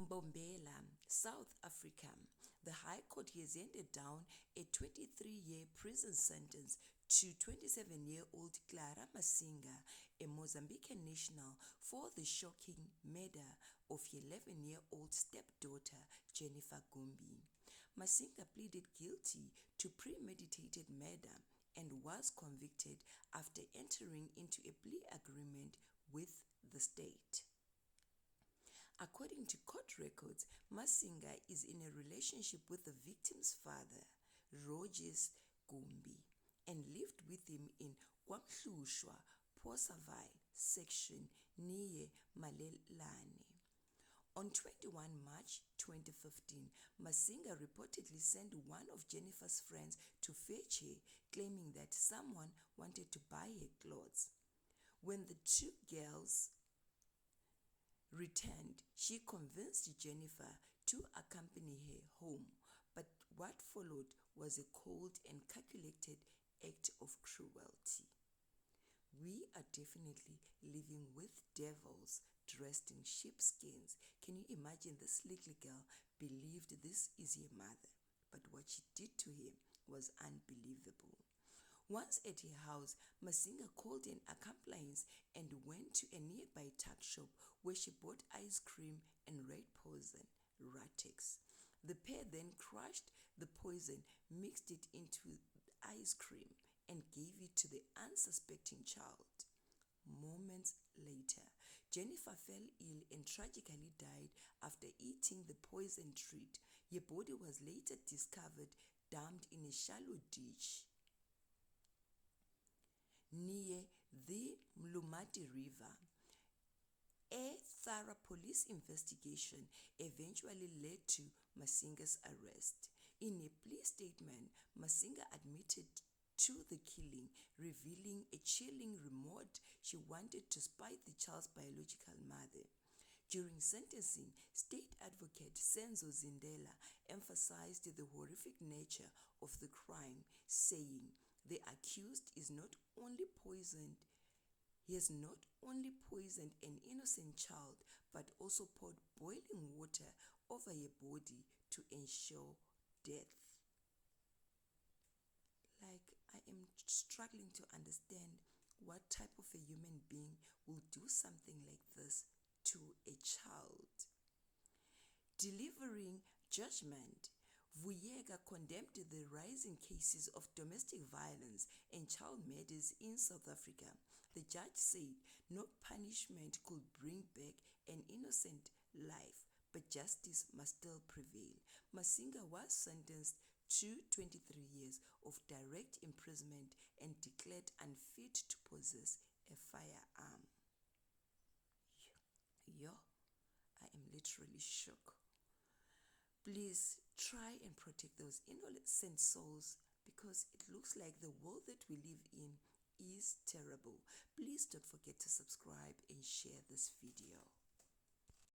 Mbombela, South Africa. The High Court has handed down a 23-year prison sentence to 27-year-old Clara Masinga, a Mozambican national, for the shocking murder of 11-year-old stepdaughter Jennifer Gumbi. Masinga pleaded guilty to premeditated murder and was convicted after entering into a plea agreement with the state. According to court records, Masinga is in a relationship with the victim's father, Rogers Gumbi, and lived with him in KwaMhlushwa, Posaville section near Malelane. On 21 March 2015, Masinga reportedly sent one of Jennifer's friends to fetch her, claiming that someone wanted to buy her clothes. When the two girls returned, she convinced Jennifer to accompany her home, but what followed was a cold and calculated act of cruelty. We are definitely living with devils dressed in sheepskins. Can you imagine? This little girl believed this is her mother, but what she did to him was unbelievable. Once at her house, Masinga called an accomplice and went to a nearby tuck shop where she bought ice cream and rat poison, Ratex. The pair then crushed the poison, mixed it into ice cream, and gave it to the unsuspecting child. Moments later, Jennifer fell ill and tragically died after eating the poison treat. Her body was later discovered dumped in a shallow ditch near the Mlumati River. A thorough police investigation eventually led to Masinga's arrest. In a plea statement, Masinga admitted to the killing, revealing a chilling remorse she wanted to spite the child's biological mother. During sentencing, State Advocate Senzo Zindela emphasized the horrific nature of the crime, saying the accused has not only poisoned an innocent child, but also poured boiling water over her body to ensure death. I am struggling to understand what type of a human being will do something like this to a child. Delivering judgment, Vuyega condemned the rising cases of domestic violence and child murders in South Africa. The judge said no punishment could bring back an innocent life, but justice must still prevail. Masinga was sentenced to 23 years of direct imprisonment and declared unfit to possess a firearm. I am literally shocked. Please try and protect those innocent souls, because it looks like the world that we live in is terrible. Please don't forget to subscribe and share this video.